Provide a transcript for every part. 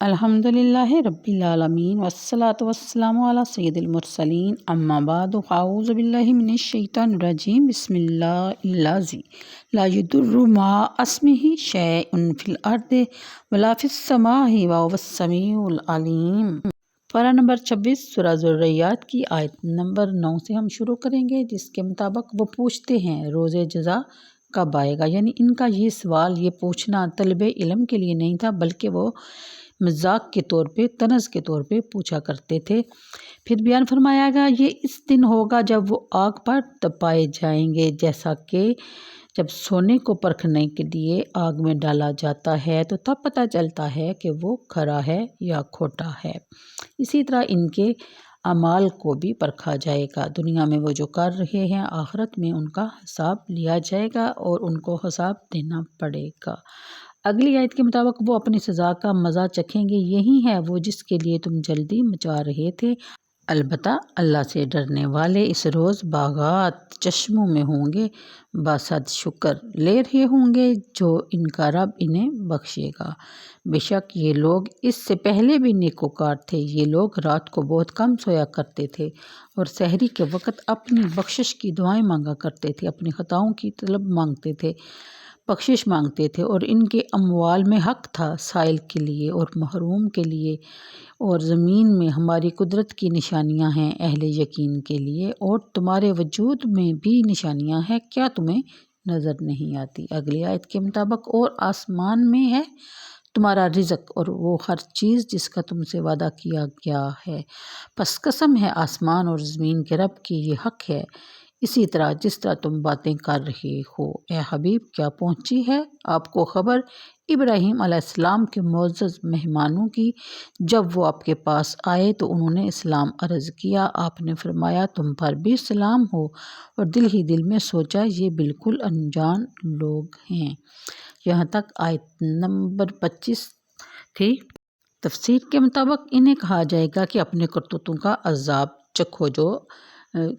الحمدللہ رب العالمین والصلاة والسلام علی سید المرسلین اما بعد اعوذ باللہ من الشیطان الرجیم بسم اللہ الذی لا یضر مع اسمہ شیء فی الارض ولا فی السماء وہو السمیع العلیم۔ پارہ نمبر 26 سورہ الذریات کی آیت نمبر 9 سے ہم شروع کریں گے، جس کے مطابق وہ پوچھتے ہیں روز جزا کب آئے گا۔ یعنی ان کا یہ سوال، یہ پوچھنا طلب علم کے لیے نہیں تھا، بلکہ وہ مذاق کے طور پہ، طنز کے طور پہ پوچھا کرتے تھے۔ پھر بیان فرمایا گا یہ اس دن ہوگا جب وہ آگ پر تپائے جائیں گے، جیسا کہ جب سونے کو پرکھنے کے لیے آگ میں ڈالا جاتا ہے تو تب پتہ چلتا ہے کہ وہ کھرا ہے یا کھوٹا ہے۔ اسی طرح ان کے اعمال کو بھی پرکھا جائے گا۔ دنیا میں وہ جو کر رہے ہیں، آخرت میں ان کا حساب لیا جائے گا اور ان کو حساب دینا پڑے گا۔ اگلی آیت کے مطابق وہ اپنی سزا کا مزہ چکھیں گے، یہی ہے وہ جس کے لیے تم جلدی مچا رہے تھے۔ البتہ اللہ سے ڈرنے والے اس روز باغات چشموں میں ہوں گے، باسد شکر لے رہے ہوں گے جو ان کا رب انہیں بخشے گا۔ بے شک یہ لوگ اس سے پہلے بھی نیکوکار تھے، یہ لوگ رات کو بہت کم سویا کرتے تھے اور سحری کے وقت اپنی بخشش کی دعائیں مانگا کرتے تھے، اپنی خطاؤں کی طلب مانگتے تھے، بخشش مانگتے تھے، اور ان کے اموال میں حق تھا سائل کے لیے اور محروم کے لیے، اور زمین میں ہماری قدرت کی نشانیاں ہیں اہل یقین کے لیے، اور تمہارے وجود میں بھی نشانیاں ہیں، کیا تمہیں نظر نہیں آتی۔ اگلی آیت کے مطابق اور آسمان میں ہے تمہارا رزق اور وہ ہر چیز جس کا تم سے وعدہ کیا گیا ہے، پس قسم ہے آسمان اور زمین کے رب کی، یہ حق ہے، اسی طرح جس طرح تم باتیں کر رہے ہو۔ اے حبیب، کیا پہنچی ہے آپ کو خبر ابراہیم علیہ السلام کے معزز مہمانوں کی؟ جب وہ آپ کے پاس آئے تو انہوں نے اسلام عرض کیا، آپ نے فرمایا تم پر بھی سلام ہو، اور دل ہی دل میں سوچا یہ بالکل انجان لوگ ہیں۔ یہاں تک آیت نمبر 25 تھی۔ تفسیر کے مطابق انہیں کہا جائے گا کہ اپنے کرتوتوں کا عذاب چکھو جو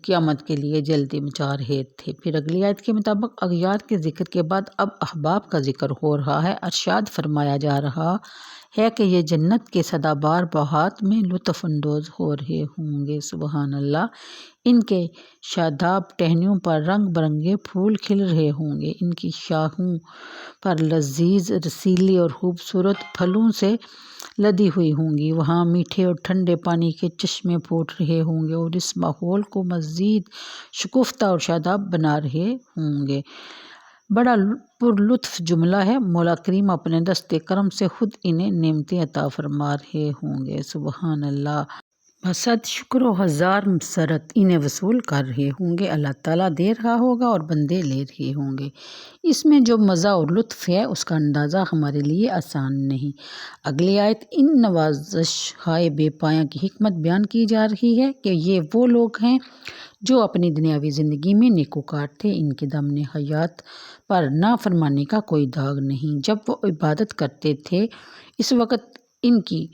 قیامت کے لیے جلدی مچا رہے تھے۔ پھر اگلی آیت کے مطابق اغیار کے ذکر کے بعد اب احباب کا ذکر ہو رہا ہے۔ ارشاد فرمایا جا رہا ہے کہ یہ جنت کے سدابار باغات میں لطف اندوز ہو رہے ہوں گے۔ سبحان اللہ۔ ان کے شاداب ٹہنیوں پر رنگ برنگے پھول کھل رہے ہوں گے، ان کی شاخوں پر لذیذ، رسیلی اور خوبصورت پھلوں سے لدی ہوئی ہوں گی۔ وہاں میٹھے اور ٹھنڈے پانی کے چشمے پھوٹ رہے ہوں گے اور اس ماحول کو مزید شگفتہ اور شاداب بنا رہے ہوں گے۔ بڑا پرلطف جملہ ہے۔ مولا کریم اپنے دست کرم سے خود انہیں نعمتیں عطا فرما رہے ہوں گے۔ سبحان اللہ۔ بصد شکر و ہزار مسرت انہیں وصول کر رہے ہوں گے، اللہ تعالیٰ دے رہا ہوگا اور بندے لے رہے ہوں گے۔ اس میں جو مزہ اور لطف ہے اس کا اندازہ ہمارے لیے آسان نہیں۔ اگلی آیت ان نوازش ہائے بے پایاں کی حکمت بیان کی جا رہی ہے کہ یہ وہ لوگ ہیں جو اپنی دنیاوی زندگی میں نیکوکار تھے، ان کے دامن حیات پر نافرمانی کا کوئی داغ نہیں۔ جب وہ عبادت کرتے تھے اس وقت ان کی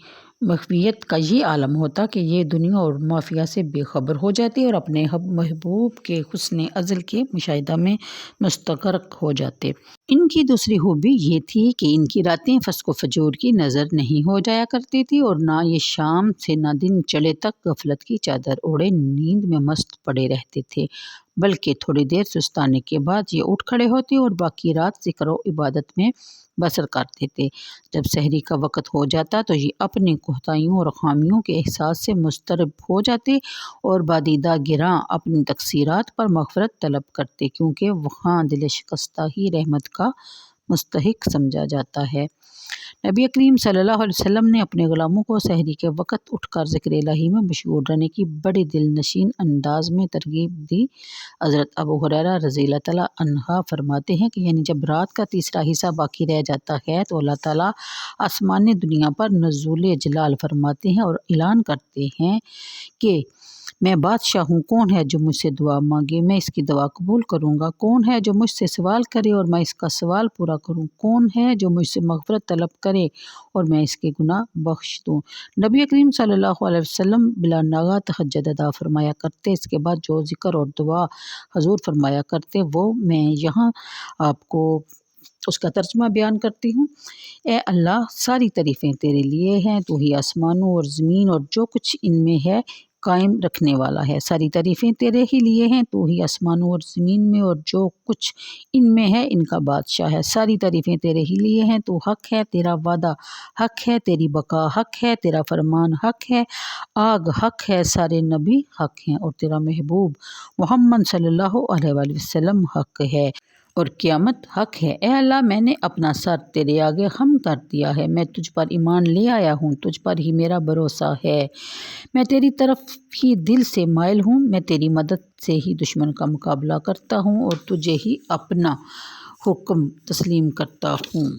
مخفیت کا یہ عالم ہوتا کہ یہ دنیا اور مافیہ سے بے خبر ہو جاتے اور اپنے محبوب کے حسن ازل کے مشاہدہ میں مستغرق ہو جاتے۔ ان کی دوسری خوبی یہ تھی کہ ان کی راتیں فسق و فجور کی نظر نہیں ہو جایا کرتی تھی، اور نہ یہ شام سے نہ دن چڑھے تک غفلت کی چادر اوڑھے نیند میں مست پڑے رہتے تھے، بلکہ تھوڑی دیر سستانے کے بعد یہ اٹھ کھڑے ہوتے اور باقی رات ذکر و عبادت میں بسر کرتے تھے۔ جب سحری کا وقت ہو جاتا تو یہ اپنی کوتاہیوں اور خامیوں کے احساس سے مضطرب ہو جاتے اور بادیدہ گراں اپنی تقصیرات پر مغفرت طلب کرتے، کیونکہ وہاں دل شکستہ ہی رحمت کا مستحق سمجھا جاتا ہے۔ نبی کریم صلی اللہ علیہ وسلم نے اپنے غلاموں کو سحری کے وقت اٹھ کر ذکر الہی میں مشغول رہنے کی بڑی دل نشین انداز میں ترغیب دی۔ حضرت ابو ہریرہ رضی اللہ تعالیٰ عنہ فرماتے ہیں کہ یعنی جب رات کا تیسرا حصہ باقی رہ جاتا ہے تو اللہ تعالیٰ آسمان دنیا پر نزول جلال فرماتے ہیں اور اعلان کرتے ہیں کہ میں بادشاہ ہوں، کون ہے جو مجھ سے دعا مانگے میں اس کی دعا قبول کروں گا، کون ہے جو مجھ سے سوال کرے اور میں اس کا سوال پورا کروں، کون ہے جو مجھ سے مغفرت طلب کرے اور میں اس کے گناہ بخش دوں۔ نبی کریم صلی اللہ علیہ وسلم بلا ناغہ تہجد ادا فرمایا کرتے، اس کے بعد جو ذکر اور دعا حضور فرمایا کرتے وہ میں یہاں آپ کو اس کا ترجمہ بیان کرتی ہوں۔ اے اللہ، ساری تعریفیں تیرے لیے ہیں، تو ہی آسمانوں اور زمین اور جو کچھ ان میں ہے قائم رکھنے والا ہے۔ ساری تعریفیں تیرے ہی لیے ہیں، تو ہی آسمانوں اور زمین میں اور جو کچھ ان میں ہے ان کا بادشاہ ہے۔ ساری تعریفیں تیرے ہی لیے ہیں، تو حق ہے، تیرا وعدہ حق ہے، تیری بقا حق ہے، تیرا فرمان حق ہے، آگ حق ہے، سارے نبی حق ہیں، اور تیرا محبوب محمد صلی اللہ علیہ وآلہ وسلم حق ہے، اور قیامت حق ہے۔ اے اللہ، میں نے اپنا سر تیرے آگے خم کر دیا ہے، میں تجھ پر ایمان لے آیا ہوں، تجھ پر ہی میرا بھروسہ ہے، میں تیری طرف ہی دل سے مائل ہوں، میں تیری مدد سے ہی دشمن کا مقابلہ کرتا ہوں اور تجھے ہی اپنا حکم تسلیم کرتا ہوں۔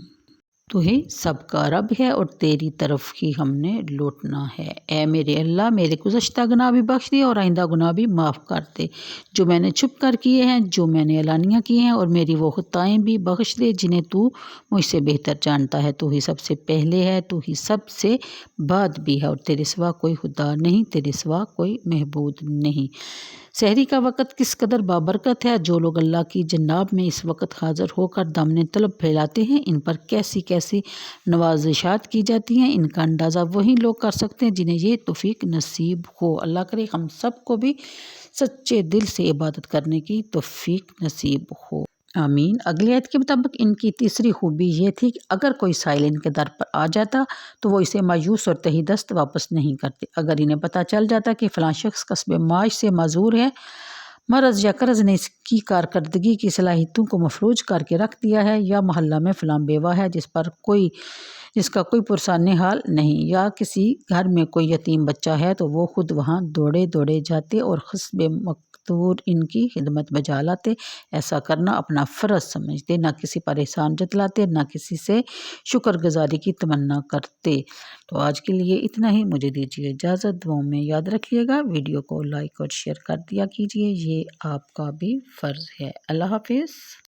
تو ہی سب کا رب ہے اور تیری طرف ہی ہم نے لوٹنا ہے۔ اے میرے اللہ، میرے گزشتہ گناہ بھی بخش دے اور آئندہ گناہ بھی معاف کر دے، جو میں نے چھپ کر کیے ہیں، جو میں نے اعلانیہ کیے ہیں، اور میری وہ خطائیں بھی بخش دے جنہیں تو مجھ سے بہتر جانتا ہے۔ تو ہی سب سے پہلے ہے، تو ہی سب سے بعد بھی ہے، اور تیرے سوا کوئی خدا نہیں، تیرے سوا کوئی معبود نہیں۔ سحری کا وقت کس قدر بابرکت ہے، جو لوگ اللہ کی جناب میں اس وقت حاضر ہو کر دامن طلب پھیلاتے ہیں، ان پر کیسی کیسی نوازشات کی جاتی ہیں، ان کا اندازہ وہی لوگ کر سکتے ہیں جنہیں یہ توفیق نصیب ہو۔ اللہ کرے ہم سب کو بھی سچے دل سے عبادت کرنے کی توفیق نصیب ہو، آمین۔ اگلی آیت کے مطابق ان کی تیسری خوبی یہ تھی کہ اگر کوئی سائل ان کے در پر آ جاتا تو وہ اسے مایوس اور تہی دست واپس نہیں کرتے۔ اگر انہیں پتہ چل جاتا کہ فلاں شخص قصب معاش سے معذور ہے، مرض یا قرض نے اس کی کارکردگی کی صلاحیتوں کو مفلوج کر کے رکھ دیا ہے، یا محلہ میں فلاں بیوہ ہے جس کا کوئی پرسان حال نہیں، یا کسی گھر میں کوئی یتیم بچہ ہے، تو وہ خود وہاں دوڑے دوڑے جاتے اور قصب مقتور ان کی خدمت بجا لاتے۔ ایسا کرنا اپنا فرض سمجھتے، نہ کسی پر احسان جتلاتے، نہ کسی سے شکر گزاری کی تمنا کرتے۔ تو آج کے لیے اتنا ہی، مجھے دیجیے اجازت، دعاؤں میں یاد رکھیے گا، ویڈیو کو لائک اور شیئر کر دیا کیجیے، یہ آپ کا بھی فرض ہے۔ اللہ حافظ۔